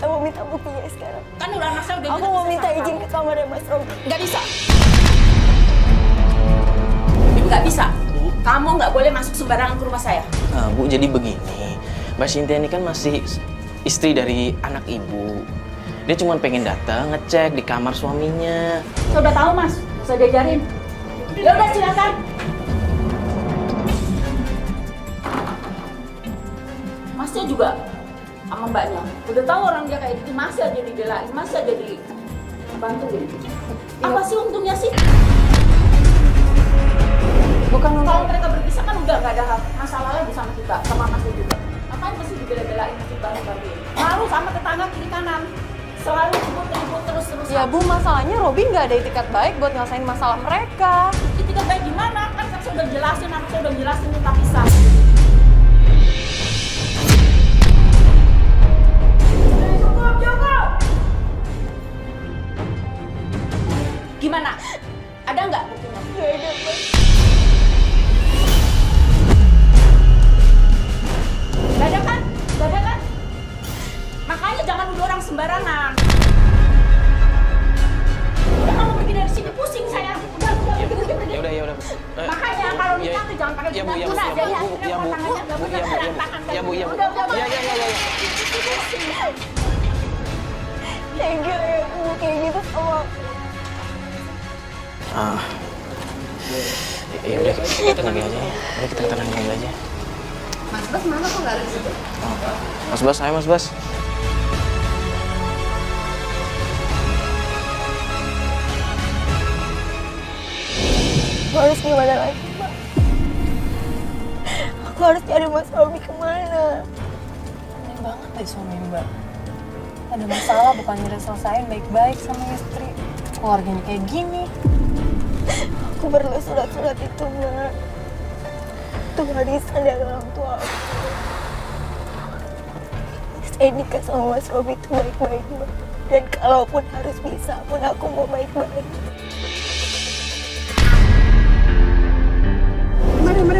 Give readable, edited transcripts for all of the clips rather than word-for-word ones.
Saya mau minta buktinya sekarang. Kan udah anak saya udah Aku mau minta izin ke kamarnya Mas Robi. Nggak bisa. Nggak bisa. Kamu nggak boleh masuk sembarangan ke rumah saya. Nah, Bu, jadi begini. Mbak Cynthia ini kan masih istri dari anak ibu. Dia cuma pengen datang ngecek di kamar suaminya. Saya udah tahu, Mas. Saya diajarin. Ya udah, silakan. Masnya juga sama mbaknya. Udah tahu orang dia kayak gitu, masih aja dibelain, masih aja dibantuin. Apa sih untungnya sih? Bukan Kalau mereka berpisah kan udah nggak ada masalah lagi sama kita, sama Masnya juga. Ngapain mesti dibela-belain, mesti bantu-bantuin? Malu sama tetangga kiri kanan. Selalu ribut terus-terusan. Ya Bu, masalahnya Robi nggak ada itikat baik buat ngelesain masalah mereka. Itikat baik gimana? Kan saya udah jelasin, aku udah jelasin minta pisah. Gimana? Ada nggak buktinya? Nggak ada, Pak. Nggak ada kan? Nggak ada kan? Makanya jangan nuduh orang sembarangan. Udah kamu pergi dari sini, pusing saya. Udah, pergi. Ya udah. Makanya kalau nikah tuh jangan pakai Ya, Bu, ya, Bu, guna-guna aja ya. Bu, ya, Bu. Tangannya nggak Bu, benar, ya, Bu, ya, Bu. tangan Ya, Bu, ya, Bu. Udah. Ya. Pusing. Tega ya Bu, kayak gitu sama aku. Ya udah, kita tenangin aja ya. Udah, kita tenangin aja. Mas Bas mana kok nggak ada di situ? Mas Bas, ayo Mas Bas. Aku harus gimana lagi, Mbak? Aku harus cari Mas Robi kemana? Aneh banget deh suami Mbak. Ada masalah bukannya diselesain baik-baik sama istri. Keluarganya kayak gini. Aku perlu surat-surat itu, Mbak. Itu warisan dari orang tua aku. Saya nikah sama Mas Robi itu baik-baik, Mbak. Dan kalaupun harus bisa pun aku mau baik-baik.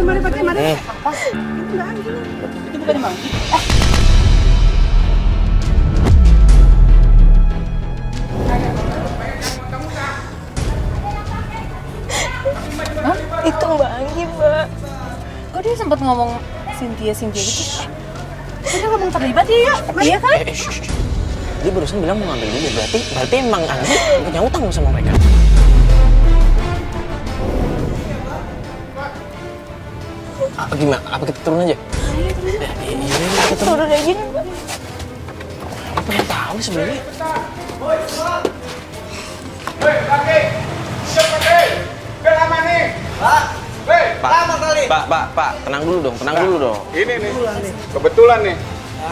Mari pakai mari. Apa? Itu bukan emang. Itu Mbak Anggi, Mbak. Kok dia sempat ngomong Cynthia gitu? Udah ngomong terlibat ya? Iya kan? Shh. Dia barusan bilang mau ngambil dulu, berarti emang Anggi punya utang sama mereka. Gimana? Apa kita turun aja? Iya, kita turun. Turun aja nih, Mbak. Aku pengen tahu sebenarnya. Woi, pakai. Siap pakai. Bel aman nih. Pak. Woi, lama kali. Pak, tenang dulu dong. Ini nih. Kebetulan nih.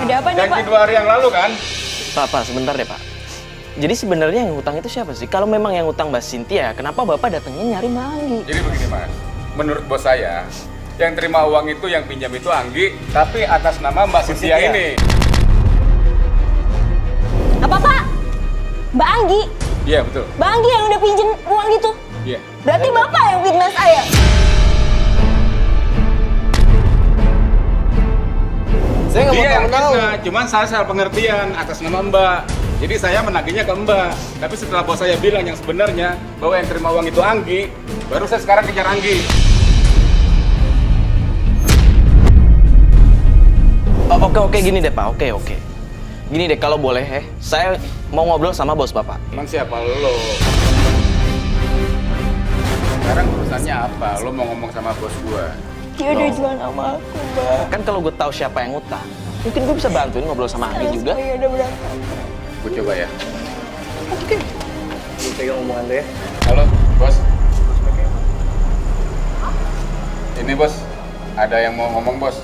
Ada apa nih, Pak? Janji 2 hari yang lalu kan? Pak, sebentar deh Pak. Jadi sebenarnya yang hutang itu siapa sih? Kalau memang yang hutang Mbak Cynthia, kenapa Bapak datangnya nyari Mbak Anggi? Jadi begini Mas. Menurut bos saya, yang terima uang itu yang pinjam itu Anggi, tapi atas nama Mbak Cynthia ini. Apa, Pak? Mbak Anggi? Iya, betul. Mbak Anggi yang udah pinjem uang gitu? Iya. Berarti Bapak yang fitnah saya? Saya nggak Dia mau yang tahu. fitnah, cuman saya salah pengertian atas nama Mbak. Jadi saya menagihnya ke Mbak. Tapi setelah bos saya bilang yang sebenarnya bahwa yang terima uang itu Anggi, baru saya sekarang kejar Anggi. Oke, gini deh Pak, oke. Gini deh, kalau boleh saya mau ngobrol sama bos Bapak. Emang siapa lo? Sekarang urusannya apa? Lo mau ngomong sama bos gua? Dia udah jual nama aku, Mbak. Kan kalau gue tahu siapa yang ngutang, mungkin gue bisa bantuin ngobrol sama Anggi juga. Semuanya udah berantakan. Gua coba ya. Oke. Lu pegang omongan lu ya. Halo, bos. Ini bos, ada yang mau ngomong bos.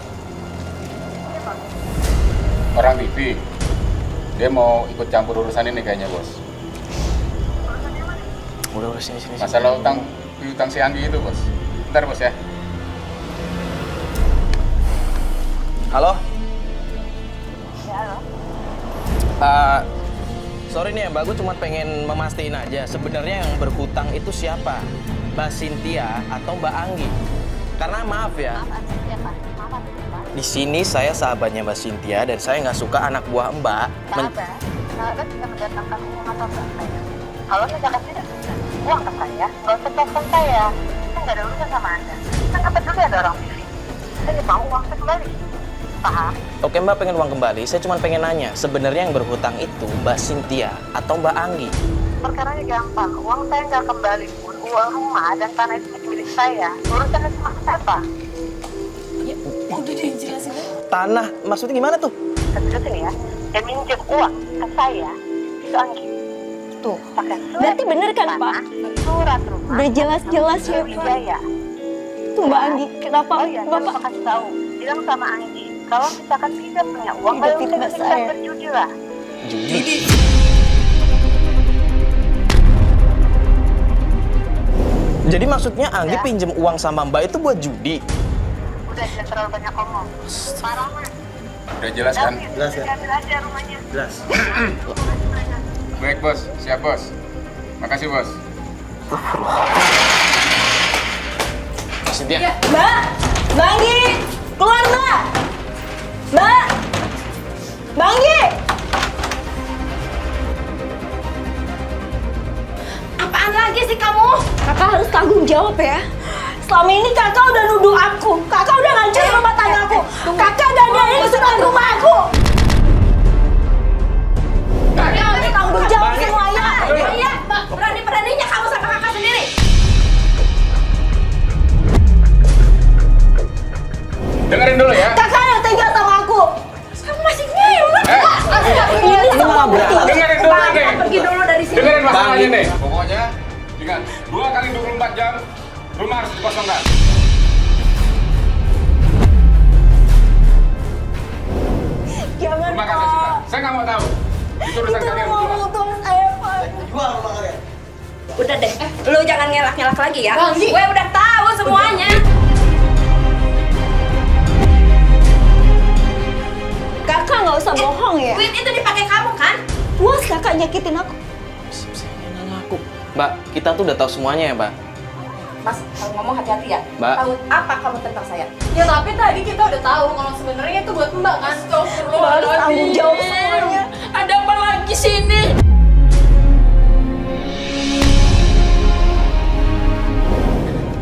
Orang TV. Dia mau ikut campur urusan ini kayaknya bos. Udah sini. Masalah utang si Anggi itu bos. Bentar bos ya. Halo? Sorry nih ya Mbak, gue cuma pengen memastiin aja sebenarnya yang berhutang itu siapa? Mbak Cynthia atau Mbak Anggi? Karena maaf ya, di sini saya sahabatnya Mbak Cynthia dan saya nggak suka anak buah Mbak Anda bisa mendatangkan uang atau enggak saya? Kalau misalkan tidak bisa uang ke saya, nggak usah telepon saya. Saya nggak ada urusan sama Anda. Saya nggak peduli ada orang di sini. Saya mau uang saya kembali. Paham? Oke Mbak pengen uang kembali, saya cuma pengen nanya, sebenarnya yang berhutang itu Mbak Cynthia atau Mbak Anggi? Perkaranya gampang. Uang saya nggak kembali pun, uang rumah dan tanah itu jadi milik saya. Urusannya sama siapa? Udah deh jelasin aja. Tanah, maksudnya gimana tuh? Terus ini ya, yang minjem uang ke saya itu Anggi. Tuh, Pakai surat berarti bener kan, tanah, Pak? surat rumah. Udah jelas-jelas ya, sama Pak. biaya. Tuh Mbak Anggi, kenapa Oh iya, jangan lupa Bapak kasih tahu. Bilang sama Anggi, kalau misalkan tidak punya uang, Tidak kalau fitnah bisa saya. berjudi lah. Judi. Jadi maksudnya Anggi Ya. pinjem uang sama Mbak itu buat judi? Udah jangan terlalu banyak ngomong. Parah mas. Udah jelas kan? Jelas ya? Ambil aja rumahnya. Jelas. Baik bos, siap bos. Makasih bos. Cynthia. Mbak! Mbak Anggi! Keluar Mbak! Mbak! Mbak Anggi! Apaan lagi sih kamu? Kakak harus tanggung jawab ya. Selama ini kakak udah nuduh aku. Kakak udah ngancurin rumah tangga aku. Kakak gak ada yang senang rumah aku. Kakak harus tanggung jawab semuanya. Iya, berani-beraninya kamu sama kakak sendiri. Dengerin dulu ya. Kakak yang tega sama aku. Kamu masih ngeyel. Ini semua bukti. Dengerin dulu nih. Pergi dulu dari sini. Dengerin masalahnya nih. Pokoknya ingat 2 kali 24 jam rumah harus dikosongkan. Jangan Terima kasih Sinta. Saya nggak mau tahu. Itu urusan Itu kalian mau berdua. putus saya, Pak. Jual rumah kalian. Udah deh, lu jangan ngelak-ngelak lagi ya. Gue udah tahu semuanya. Kakak nggak usah bohong ya. Duit itu dipakai kamu kan? Puas kakak nyakitin aku. Mbak, kita tuh udah tahu semuanya ya Mbak. Mas, kalau ngomong hati-hati ya. Mbak. Tahu apa kamu tentang saya? Ya tapi tadi kita udah tahu kalau sebenarnya itu buat Mbak kan. Mbak harus tanggung jawab semuanya. Ada apa lagi sini?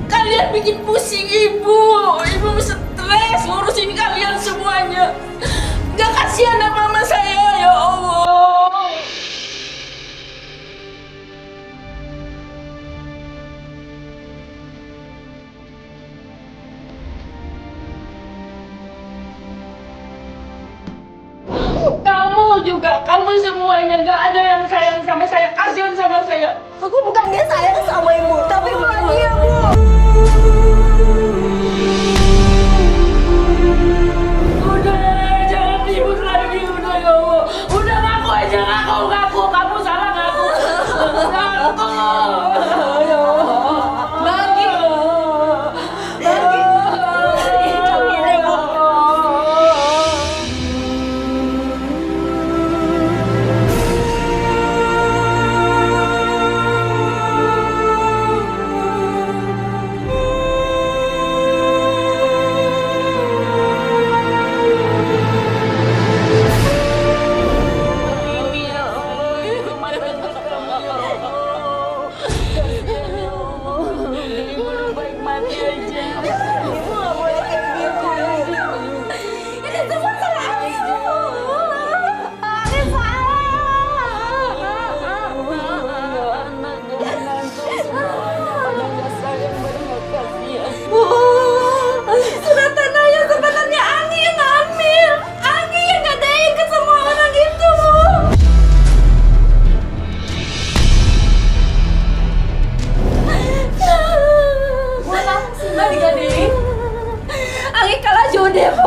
Kalian bikin pusing ibu. Ibu stres ngurusin kalian semuanya. Gak kasihan apa mama saya ya Allah. Kamu juga, kamu semuanya gak ada yang sayang sama saya, kasihan sama saya. Aku bukannya sayang sama ibu, tapi bahagia, Bu. Udah, jangan ribut lagi, udah ya Allah. Udah ngaku aja, ngaku, kamu salah ngaku. Ngaku. Ya Allah. Lagi. Surat tanahnya sebenarnya Anggi yang ngambil. Anggi yang ngadain ke semua orang itu. Buat apa sih Mbak digadein? Anggi kalah judi, Bu.